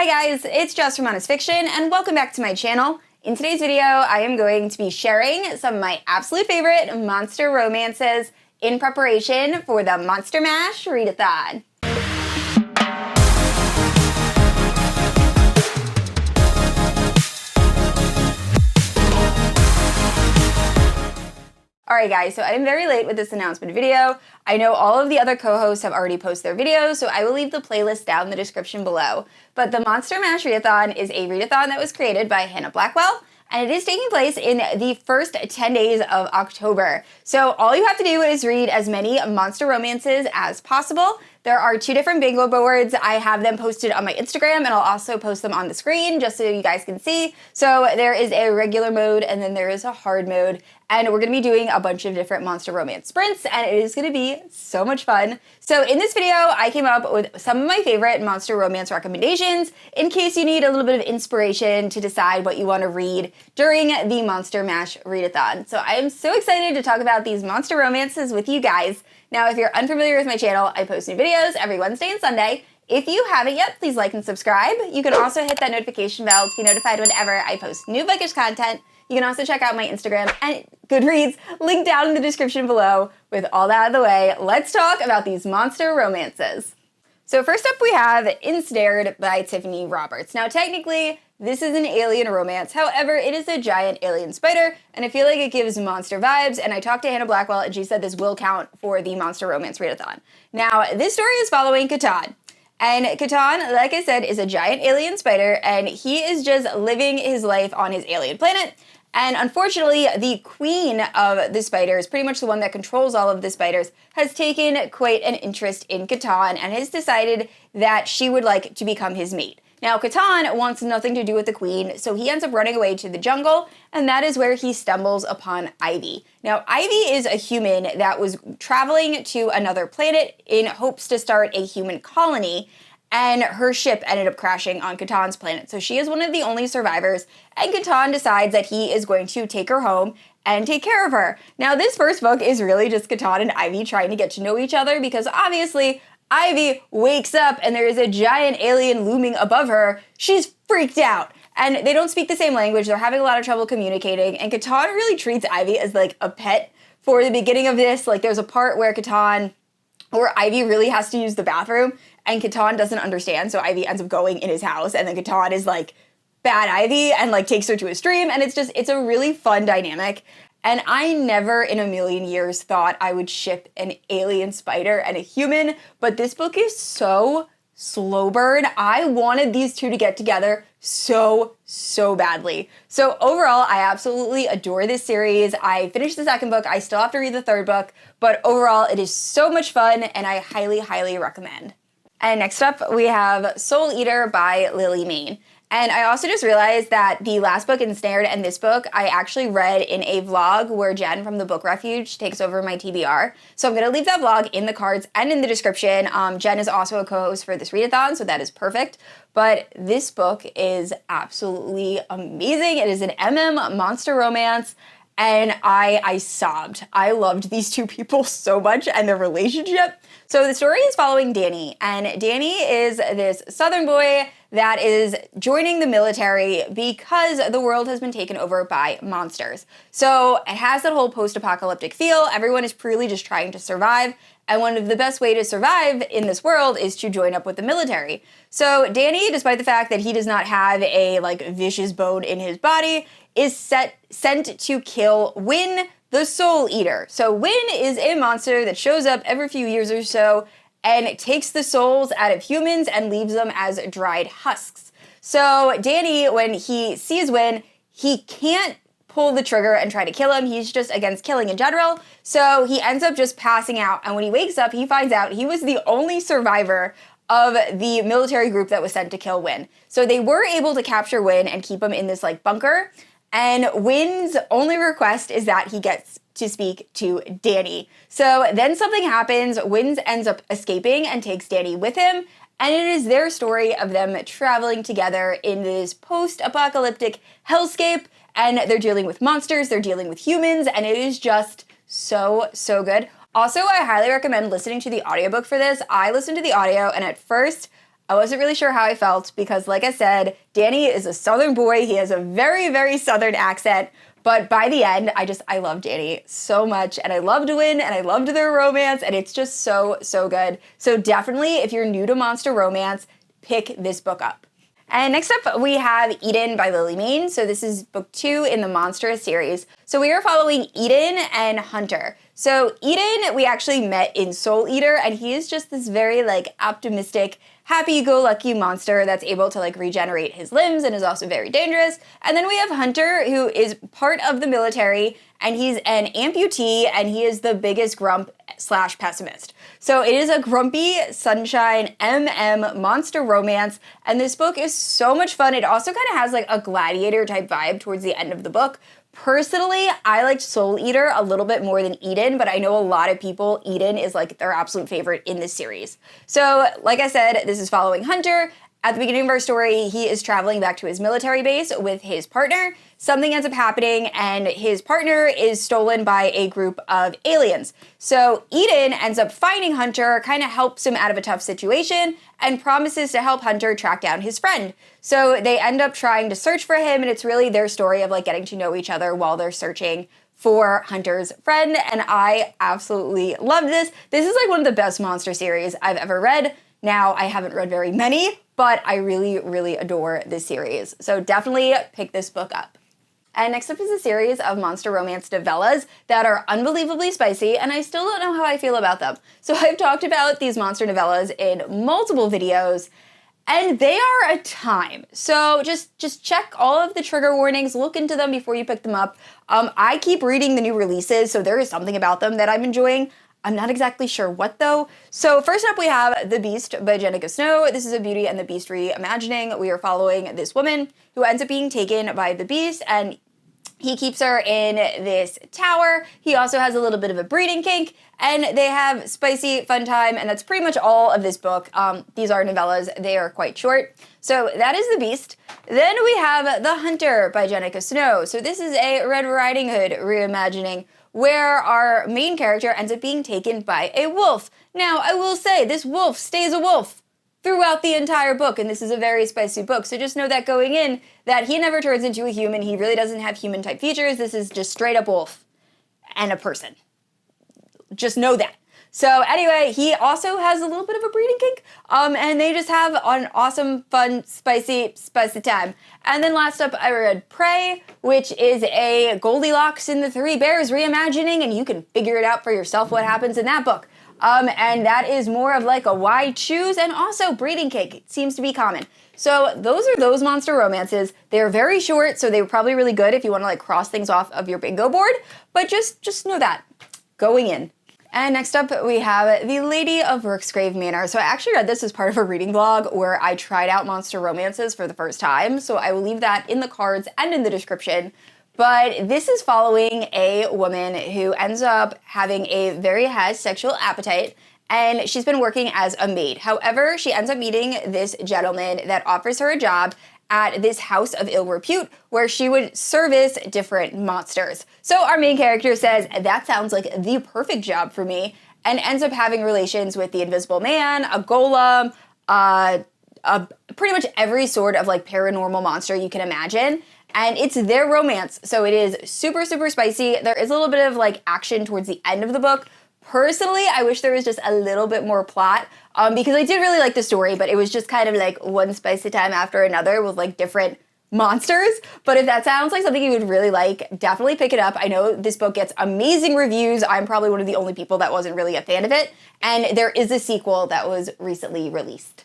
Hi guys, it's Jess from Honest Fiction, and welcome back to my channel. In today's video, I am going to be sharing some of my absolute favorite monster romances in preparation for the Monster Mash Readathon. Alright guys, so I am very late with this announcement video. I know all of the other co-hosts have already posted their videos, so I will leave the playlist down in the description below. But the Monster Mash Readathon is a readathon that was created by Hannah Blackwell, and it is taking place in the first 10 days of October. So all you have to do is read as many monster romances as possible. There are 2 different bingo boards. I have them posted on my Instagram, and I'll also post them on the screen just so you guys can see. So there is a regular mode, and then there is a hard mode. And we're going to be doing a bunch of different monster romance sprints, and it is going to be so much fun. So in this video, I came up with some of my favorite monster romance recommendations in case you need a little bit of inspiration to decide what you want to read during the Monster Mash Readathon. So I am so excited to talk about these monster romances with you guys. Now, if you're unfamiliar with my channel, I post new videos every Wednesday and Sunday. If you haven't yet, please like and subscribe. You can also hit that notification bell to be notified whenever I post new bookish content. You can also check out my Instagram and Goodreads, link down in the description below. With all that out of the way, let's talk about these monster romances. So first up we have Ensnared by Tiffany Roberts. Now technically, this is an alien romance, however, it is a giant alien spider, and I feel like it gives monster vibes, and I talked to Hannah Blackwell, and she said this will count for the Monster Romance Readathon. Now, this story is following Kattee. And Kattee, like I said, is a giant alien spider, and he is just living his life on his alien planet. And unfortunately, the queen of the spiders, pretty much the one that controls all of the spiders, has taken quite an interest in Kattee and has decided that she would like to become his mate. Now, Kattee wants nothing to do with the queen, so he ends up running away to the jungle, and that is where he stumbles upon Ivy. Now, Ivy is a human that was traveling to another planet in hopes to start a human colony, and her ship ended up crashing on Kattee's planet. So she is one of the only survivors, and Kattee decides that he is going to take her home and take care of her. Now, this first book is really just Kattee and Ivy trying to get to know each other, because obviously Ivy wakes up and there is a giant alien looming above her. She's freaked out. And they don't speak the same language. They're having a lot of trouble communicating. And Kattee really treats Ivy as like a pet for the beginning of this. Like there's a part where Ivy really has to use the bathroom and Kattee doesn't understand. So Ivy ends up going in his house, and then Kattee is like bad Ivy and like takes her to a stream. And it's a really fun dynamic. And I never in a million years thought I would ship an alien spider and a human, but this book is so slow burn. I wanted these two to get together so badly. So overall, I absolutely adore this series. I finished the second book. I still have to read the third book, but overall it is so much fun and I highly recommend. And next up we have Soul Eater by Mayne. And I also just realized that the last book, Ensnared, and this book, I actually read in a vlog where Jen from the Book Refuge takes over my TBR. So I'm going to leave that vlog in the cards and in the description. Jen is also a co-host for this readathon, so that is perfect. But this book is absolutely amazing. It is an monster romance, and I sobbed. I loved these two people so much and their relationship. So the story is following Danny, and Danny is this southern boy that is joining the military because the world has been taken over by monsters. So it has that whole post-apocalyptic feel. Everyone is purely just trying to survive, and one of the best ways to survive in this world is to join up with the military. So Danny, despite the fact that he does not have a vicious bone in his body, is sent to kill Wynn, the Soul Eater. So Wynn is a monster that shows up every few years or so and takes the souls out of humans and leaves them as dried husks. So Danny, when he sees Wynn, he can't pull the trigger and try to kill him. He's just against killing in general. So he ends up just passing out. And when he wakes up, he finds out he was the only survivor of the military group that was sent to kill Wynn. So they were able to capture Wynn and keep him in this bunker. And Wynn's only request is that he gets to speak to Danny. So then something happens. Wynn ends up escaping and takes Danny with him. And it is their story of them traveling together in this post-apocalyptic hellscape. And they're dealing with monsters, they're dealing with humans, and it is just so good. Also, I highly recommend listening to the audiobook for this. I listened to the audio, and at first, I wasn't really sure how I felt because, like I said, Danny is a Southern boy. He has a very, very Southern accent. But by the end, I love Danny so much, and I loved Win, and I loved their romance, and it's just so, so good. So definitely, if you're new to monster romance, pick this book up. And next up, we have Edin by Lily Mayne. So this is book 2 in the Monstrous series. So we are following Edin and Hunter. So Edin, we actually met in Soul Eater, and he is just this very, like, optimistic, happy-go-lucky monster that's able to, like, regenerate his limbs and is also very dangerous. And then we have Hunter, who is part of the military, and he's an amputee, and he is the biggest grump / pessimist. So it is a grumpy, sunshine, monster romance, and this book is so much fun. It also kind of has, like, a gladiator-type vibe towards the end of the book. Personally, I liked Soul Eater a little bit more than Edin, but I know a lot of people, Edin is like their absolute favorite in this series. So, like I said, this is following Hunter. At the beginning of our story, he is traveling back to his military base with his partner. Something ends up happening, and his partner is stolen by a group of aliens. So Edin ends up finding Hunter, kind of helps him out of a tough situation, and promises to help Hunter track down his friend. So they end up trying to search for him, and it's really their story of like getting to know each other while they're searching for Hunter's friend, and I absolutely loved this. This is like one of the best monster series I've ever read. Now, I haven't read very many, but I really, really adore this series. So definitely pick this book up. And next up is a series of monster romance novellas that are unbelievably spicy, and I still don't know how I feel about them. So I've talked about these monster novellas in multiple videos, and they are a time. So just check all of the trigger warnings, look into them before you pick them up. I keep reading the new releases, so there is something about them that I'm enjoying. I'm not exactly sure what though. So first up we have The Beast by Jenika Snow. This is a Beauty and the Beast reimagining. We are following this woman who ends up being taken by the Beast, and he keeps her in this tower. He also has a little bit of a breeding kink, and they have spicy fun time, and that's pretty much all of this book. These are novellas. They are quite short. So that is The Beast. Then we have The Hunter by Jenika Snow. So this is a Red Riding Hood reimagining, where our main character ends up being taken by a wolf. Now, I will say, this wolf stays a wolf throughout the entire book, and this is a very spicy book, so just know that going in, that he never turns into a human. He really doesn't have human-type features. This is just straight up wolf and a person. Just know that. So anyway, he also has a little bit of a breeding kink, and they just have an awesome, fun, spicy time. And then last up, I read Prey, which is a Goldilocks and the Three Bears reimagining, and you can figure it out for yourself what happens in that book. And that is more of like a why choose, and also breeding kink. It seems to be common. So those are those monster romances. They're very short, so they were probably really good if you want to like cross things off of your bingo board, but just know that going in. And next up, we have The Lady of Rooksgrave Manor. So I actually read this as part of a reading vlog where I tried out monster romances for the first time, so I will leave that in the cards and in the description. But this is following a woman who ends up having a very high sexual appetite, and she's been working as a maid. However, she ends up meeting this gentleman that offers her a job at this house of ill repute where she would service different monsters. So our main character says, that sounds like the perfect job for me, and ends up having relations with the Invisible Man, a golem, pretty much every sort of like paranormal monster you can imagine. And it's their romance, so it is super, super spicy. There is a little bit of like action towards the end of the book. Personally, I wish there was just a little bit more plot, because I did really like the story, but it was just kind of like one spicy time after another with like different monsters. But if that sounds like something you would really like, definitely pick it up. I know this book gets amazing reviews. I'm probably one of the only people that wasn't really a fan of it. And there is a sequel that was recently released.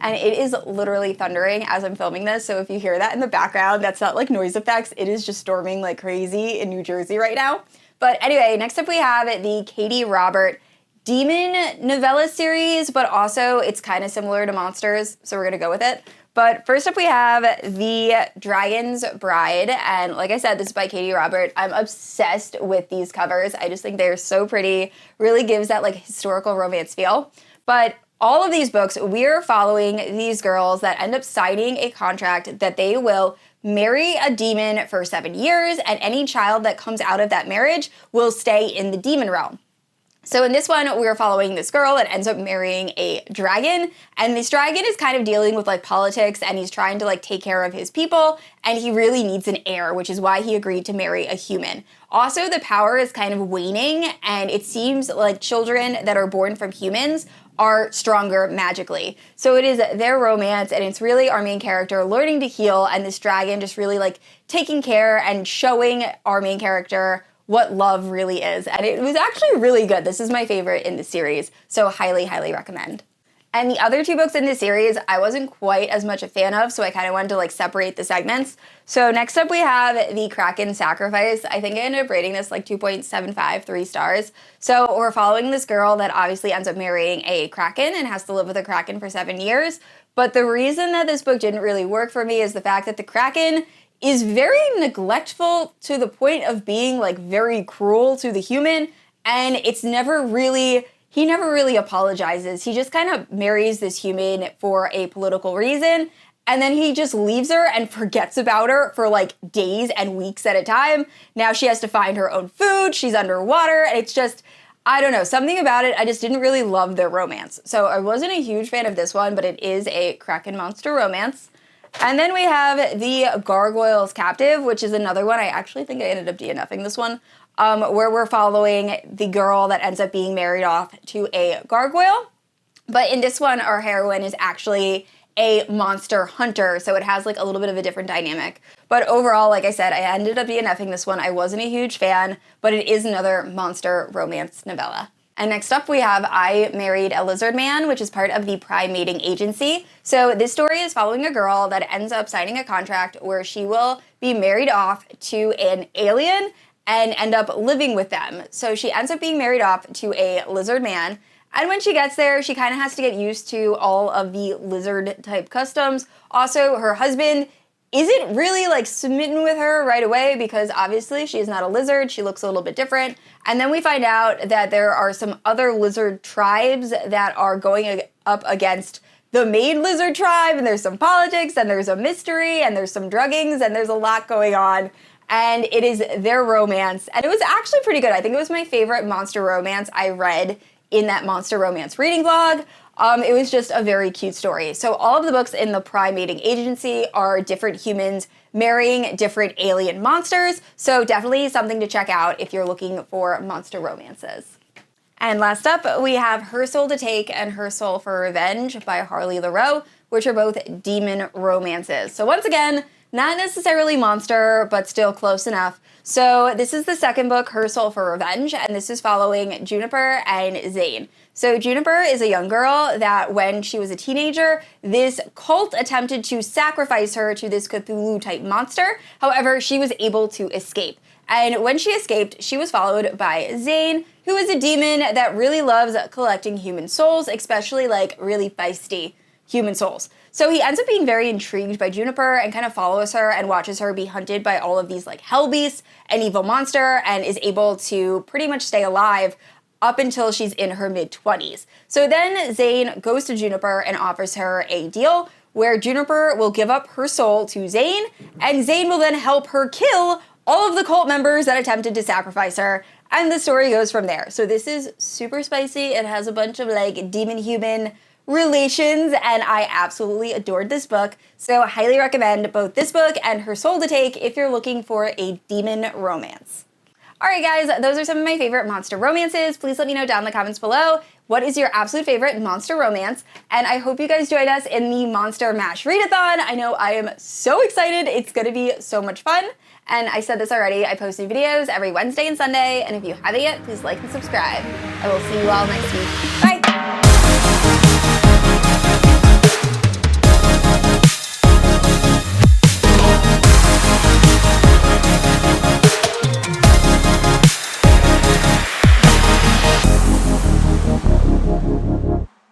And it is literally thundering as I'm filming this, so if you hear that in the background, that's not like noise effects. It is just storming like crazy in New Jersey right now. But anyway, next up we have the Katie Robert Demon novella series, but also it's kind of similar to Monsters, so we're gonna go with it. But first up we have The Dragon's Bride, and like I said, this is by Katie Robert. I'm obsessed with these covers. I just think they're so pretty, really gives that like historical romance feel. But all of these books, we're following these girls that end up signing a contract that they will marry a demon for 7 years, and any child that comes out of that marriage will stay in the demon realm. So in this one, we're following this girl that ends up marrying a dragon, and this dragon is kind of dealing with like politics, and he's trying to like take care of his people, and he really needs an heir, which is why he agreed to marry a human. Also, the power is kind of waning, and it seems like children that are born from humans are stronger magically. So it is their romance, and it's really our main character learning to heal, and this dragon just really like taking care and showing our main character what love really is. And it was actually really good. This is my favorite in the series, so highly, highly recommend. And the other two books in this series, I wasn't quite as much a fan of, so I kind of wanted to like separate the segments. So next up we have The Kraken Sacrifice. I think I ended up rating this like 2.75, 3 stars. So we're following this girl that obviously ends up marrying a Kraken and has to live with a Kraken for 7 years. But the reason that this book didn't really work for me is the fact that the Kraken is very neglectful to the point of being like very cruel to the human, and it's never really, he never really apologizes. He just kind of marries this human for a political reason, and then he just leaves her and forgets about her for like days and weeks at a time. Now she has to find her own food, she's underwater, and it's just, I don't know, something about it, I just didn't really love their romance. So I wasn't a huge fan of this one, but it is a Kraken monster romance. And then we have The Gargoyle's Captive, which is another one. I actually think I ended up DNFing this one, where we're following the girl that ends up being married off to a gargoyle. But in this one, our heroine is actually a monster hunter, so it has like a little bit of a different dynamic. But overall, like I said, I ended up DNFing this one. I wasn't a huge fan, but it is another monster romance novella. And next up we have I Married a Lizardman, which is part of the Prime Mating Agency. So this story is following a girl that ends up signing a contract where she will be married off to an alien and end up living with them. So she ends up being married off to a lizard man. And when she gets there, she kind of has to get used to all of the lizard type customs. Also, her husband isn't really like smitten with her right away because obviously she is not a lizard, she looks a little bit different. And then we find out that there are some other lizard tribes that are going up against the main lizard tribe, and there's some politics, and there's a mystery, and there's some druggings, and there's a lot going on. And it is their romance, and it was actually pretty good. I think it was my favorite monster romance I read in that monster romance reading vlog. It was just a very cute story. So all of the books in the Prime Mating Agency are different humans marrying different alien monsters, so definitely something to check out if you're looking for monster romances. And last up, we have Her Soul to Take and Her Soul for Revenge by Harley LaRoux, which are both demon romances. So once again, not necessarily monster, but still close enough. So this is the second book, Her Soul for Revenge, and this is following Juniper and Zane. So Juniper is a young girl that when she was a teenager, this cult attempted to sacrifice her to this Cthulhu-type monster. However, she was able to escape. And when she escaped, she was followed by Zane, who is a demon that really loves collecting human souls, especially like really feisty human souls. So he ends up being very intrigued by Juniper and kind of follows her and watches her be hunted by all of these like hell beasts, an evil monster, and is able to pretty much stay alive up until she's in her mid-20s. So then Zane goes to Juniper and offers her a deal where Juniper will give up her soul to Zane, and Zane will then help her kill all of the cult members that attempted to sacrifice her, and the story goes from there. So this is super spicy. It has a bunch of like demon-human relations, and I absolutely adored this book. So I highly recommend both this book and Her Soul to Take if you're looking for a demon romance. Alright guys, those are some of my favorite monster romances. Please let me know down in the comments below what is your absolute favorite monster romance, and I hope you guys join us in the Monster Mash Readathon. I know I am so excited. It's going to be so much fun, and I said this already, I post new videos every Wednesday and Sunday, and if you haven't yet, please like and subscribe. I will see you all next week. Bye!